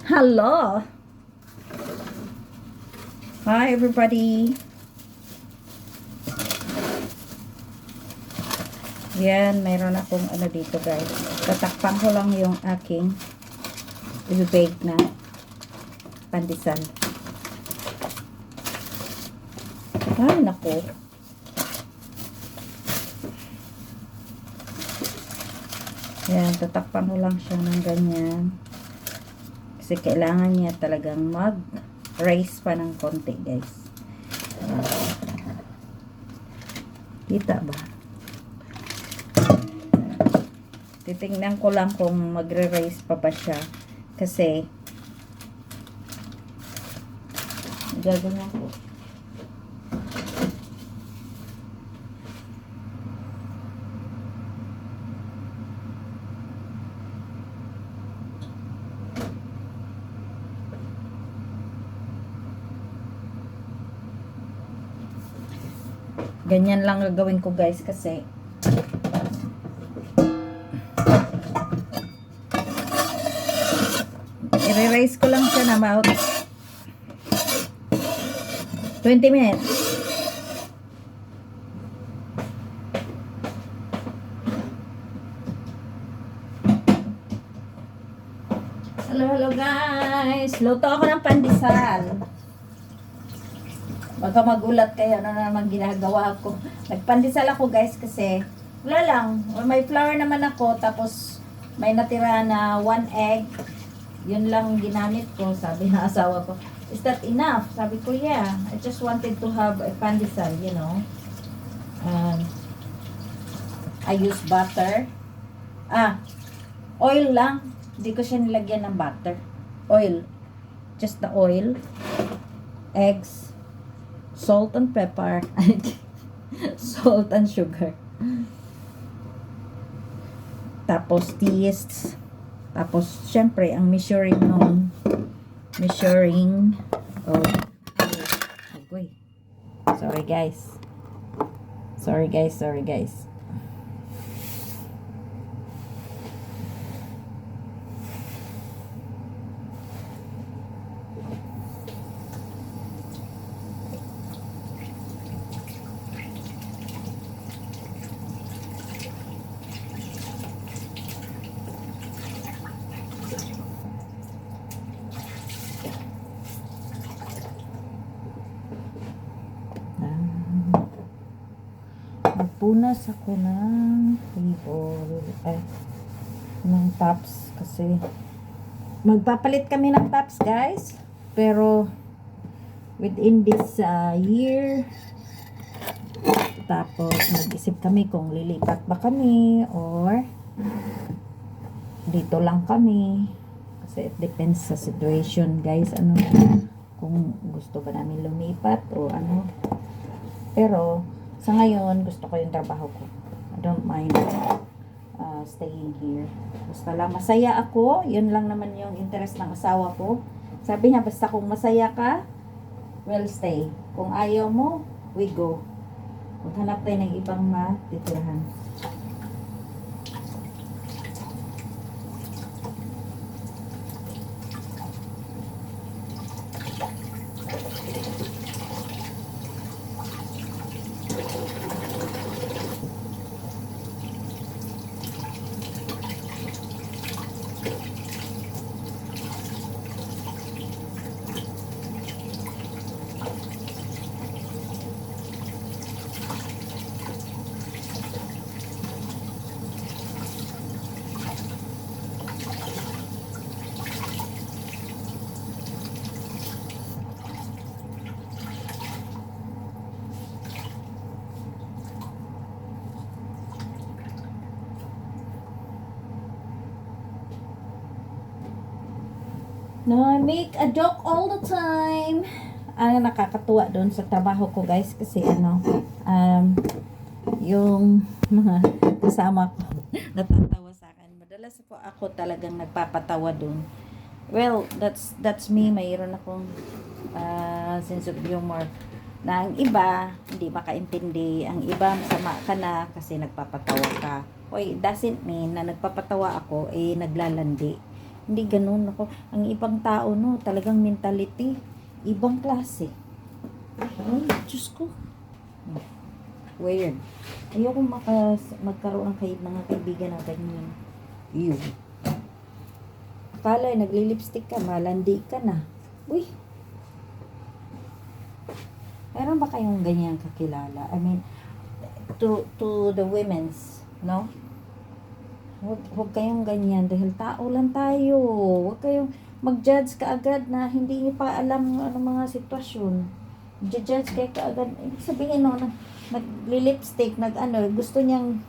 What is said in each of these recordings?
Hello! Hi everybody! Yan, mayroon akong ano dito guys. Tatakpan ko lang yung aking i-bake na pandesal. Ay, naku. Yan, tatakpan ko lang siya ng ganyan. Kasi kailangan niya talagang mag-raise pa ng konti guys. Kita ba? Titingnan ko lang kung magre-raise pa ba siya. Kasi gagawin ko. Ganyan lang gagawin ko guys kasi i-raise ko lang siya na about 20 minutes. Hello guys! Luto ako ng pandesal. Baka magulat kayo ano naman ginagawa ko. Nagpandesal ako guys kasi wala lang. May flour naman ako tapos may natira na 1 egg. Yun lang ginamit ko. Sabi ng asawa ko, is that enough? Sabi ko, yeah. I just wanted to have a pandesal, you know. I use butter. Oil lang. Hindi ko siya nilagyan ng butter. Oil. Just the oil. Eggs. Salt and pepper. Salt and sugar. Tapos yeast. Tapos syempre ang measuring nung agoy. Sorry guys. Magpunas ako ng table ng tops kasi magpapalit kami ng tops guys, pero within this year. Tapos nag-isip kami kung lilipat ba kami or dito lang kami kasi it depends sa situation guys, ano kung gusto ba namin lumipat o ano. Pero sa ngayon, gusto ko yung trabaho ko. I don't mind staying here. Basta lang masaya ako. Yun lang naman yung interest ng asawa ko. Sabi niya, basta kung masaya ka, well, stay. Kung ayaw mo, we go. Maghanap tayo ng ibang matitirahan. No, I make a joke all the time. Nakakatuwa doon sa trabaho ko guys kasi yung mga kasama ko natatawa sa akin. Madalas ako talagang nagpapatawa doon. Well, that's me. Mayroon akong sense of humor na ang iba hindi makaintindi, ang iba masama ka na kasi nagpapatawa ka. Oy, it doesn't mean na nagpapatawa ako naglalandi. Hindi ganun ako. Ang ibang tao, no, talagang mentality. Ibang klase. Ay, Diyos ko. Weird. Ayoko magkaroon ng mga kaibigan na ganyan. Yun. Akala, nagli-lipstick ka, malandi ka na. Uy. Meron ba kayong ganyan kakilala? I mean, to the women's, no? Huwag kayong ganyan dahil tao lang tayo. Huwag kayong mag-judge kaagad na hindi niyo pa alam ano mga sitwasyon. Judge kayo kaagad. Ibig sabihin, no, nag-lipstick, gusto niyang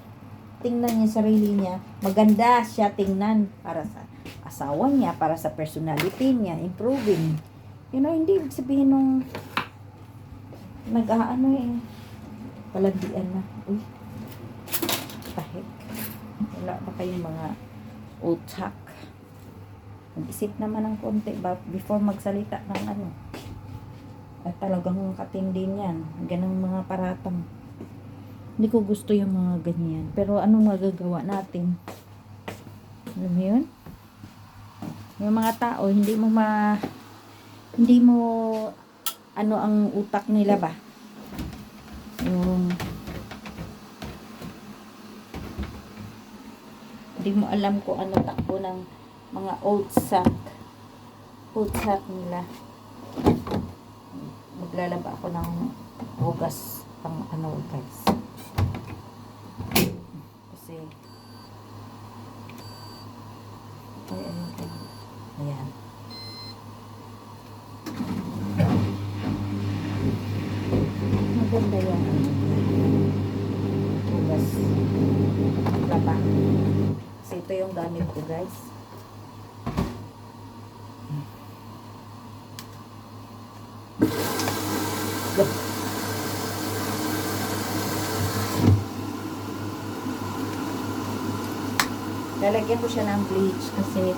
tingnan niya sarili niya. Maganda siya tingnan para sa asawa niya, para sa personality niya, improving. You know, hindi ibig sabihin nung palandian na. Uy, tahik. Wala ba kayong mga utak? Mag-isip naman ng konti ba before magsalita ng ano. At talagang katindi niyan. Ganang mga paratang. Hindi ko gusto yung mga ganyan. Pero anong magagawa natin? Alam mo yun? Yung mga tao, hindi mo ano ang utak nila ba? Yung hindi mo alam kung ano takbo ng mga old sack nila. Maglalaba ako ng hugas pang ano guys. Kasi ayan. Maganda yung hugas laba. Kasi ito yung gamit ko guys. Lalagyan ko siya ng bleach kasi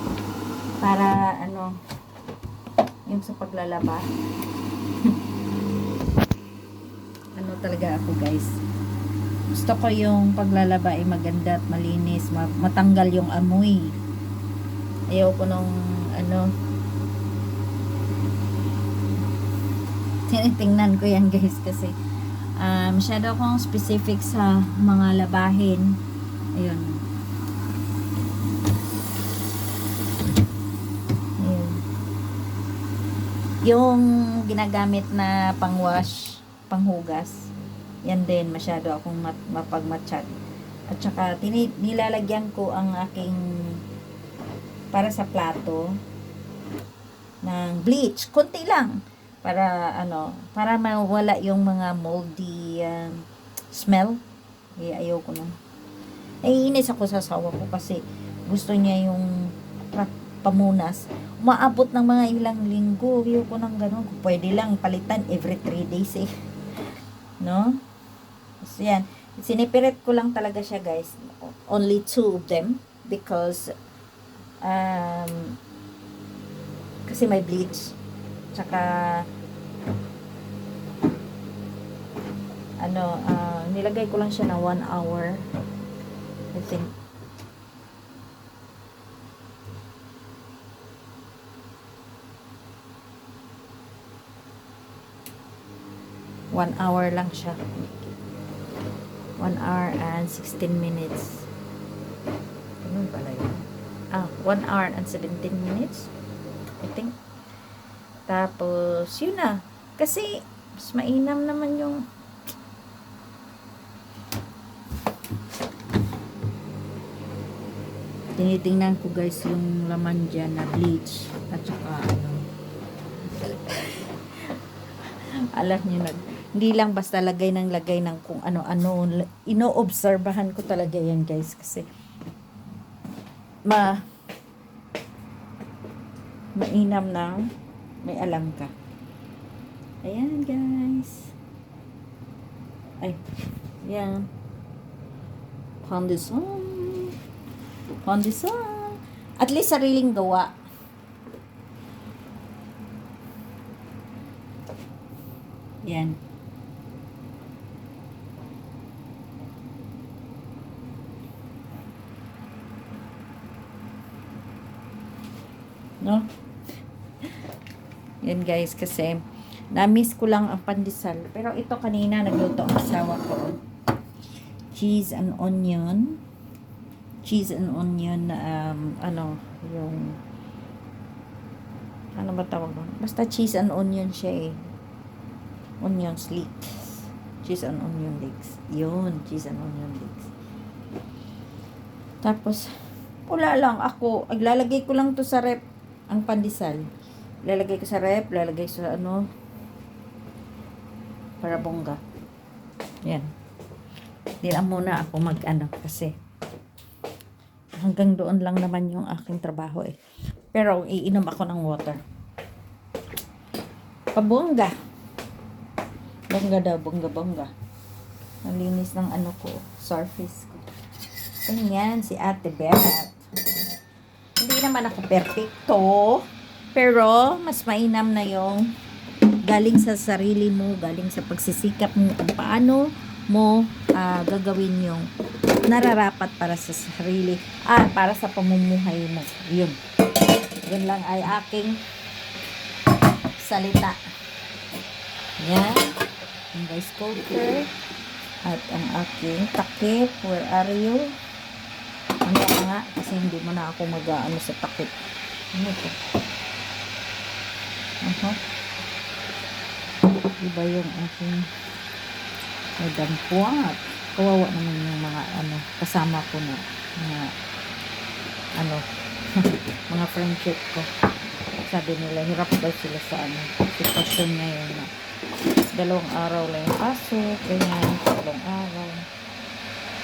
para ano yung sa paglalaba. Ano talaga ako guys, gusto ko yung paglalaba ay maganda at malinis, matanggal yung amoy. Ayaw ko nung ano, tinitingnan ko yan guys kasi masyado akong specific sa mga labahin. Ayun. Yung ginagamit na pangwash, panghugas, yan din, masyado akong mapagmatsyag. At saka, nilalagyan ko ang aking, para sa plato, ng bleach. Konti lang. Para, para mawala yung mga moldy smell. Ayaw ko na. Naiinis ako sa asawa ko kasi gusto niya yung pamunas. Umaabot ng mga ilang linggo. Ayaw ko nang ganun. Pwede lang palitan every 3 days eh. No? So yan. Sinipiret ko lang talaga siya guys. Only 2 of them. Because kasi may bleach. Tsaka nilagay ko lang siya na 1 hour. I think. One hour lang siya. 1 hour and 16 minutes. Ano pala yun? 1 hour and 17 minutes. I think. Tapos, yun na. Kasi, mas mainam naman yung tinitingnan ko guys yung laman dyan na bleach. At saka, alam nyo na, hindi lang basta lagay ng kung ano-ano. Ino-obserbahan ko talaga yan guys. Kasi, mainam na may alam ka. Ayan guys. Ay, yan. Pandesal. At least sariling gawa. Yan. Yan guys, kasi na-miss ko lang ang pandesal. Pero ito kanina nagluto ang asawa ko. Cheese and onion. Cheese and onion, yung, ano ba tawag doon? Basta cheese and onion siya eh. Onion leeks. Cheese and onion leeks. Yun, cheese and onion leeks. Tapos, wala lang ako. Lalagay ko lang to sa rep, ang pandesal. Lalagay ko sa rep, lalagay sa para bongga. Yan. Di lang muna ako kasi hanggang doon lang naman yung aking trabaho eh. Pero iinom ako ng water. Pabongga. Bongga daw, bongga. Nalinis ng ko, surface ko. Ganyan, si Ate Beth. Hindi naman ako perfecto. Pero, mas mainam na yung galing sa sarili mo, galing sa pagsisikap mo kung paano mo gagawin yung nararapat para sa sarili, para sa pamumuhay mo. Yun lang ay aking salita. Yan ang rice cooker at ang aking takip. Where are you? Ano nga, kasi hindi mo na ako mag-ano sa takip. Ano to? Iba yung aking dampuat. Kawawa naman yung mga kasama ko na mga friendship ko. Sabi nila hirap daw sila sa sitwasyon ngayon na 2 araw lang yung pasok, ganyan, 3 araw,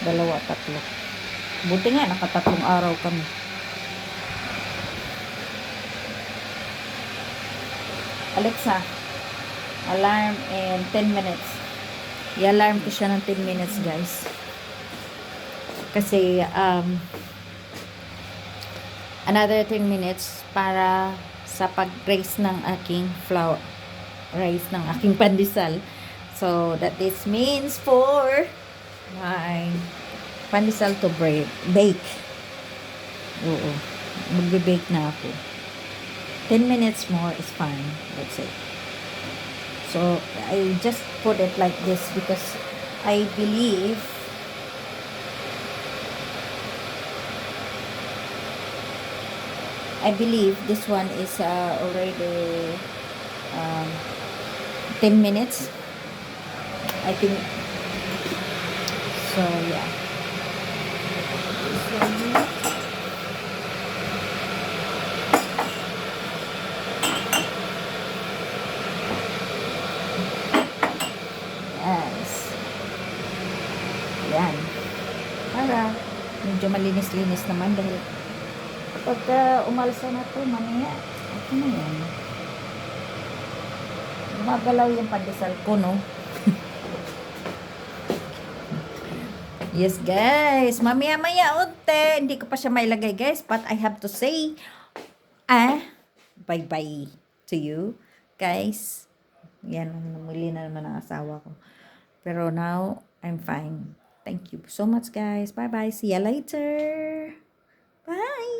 2, 3. Buti nga, 3 araw kami. Alexa, alarm in 10 minutes. I-alarm ko siya ng 10 minutes, guys. Kasi, another 10 minutes para sa pag-raise ng aking ng aking pandesal. So, that is means for my pandesal to bake. Oo. Magbe-bake na ako. 10 minutes more is fine. That's it. So, I just put it like this because I believe this one is already 10 minutes. I think. So, yeah. Yes. Yan. Para medyo malinis-linis naman dahil pagka umalsa na ito, mamaya, okay na yan. Gumagalaw yung pandesal ko, no? Yes, guys. Mamaya-maya, unti. Hindi ko pa siya mailagay, guys. But I have to say, bye-bye to you, guys. Yan, namuli na naman ang asawa ko. Pero now, I'm fine. Thank you so much, guys. Bye-bye. See you later. Bye.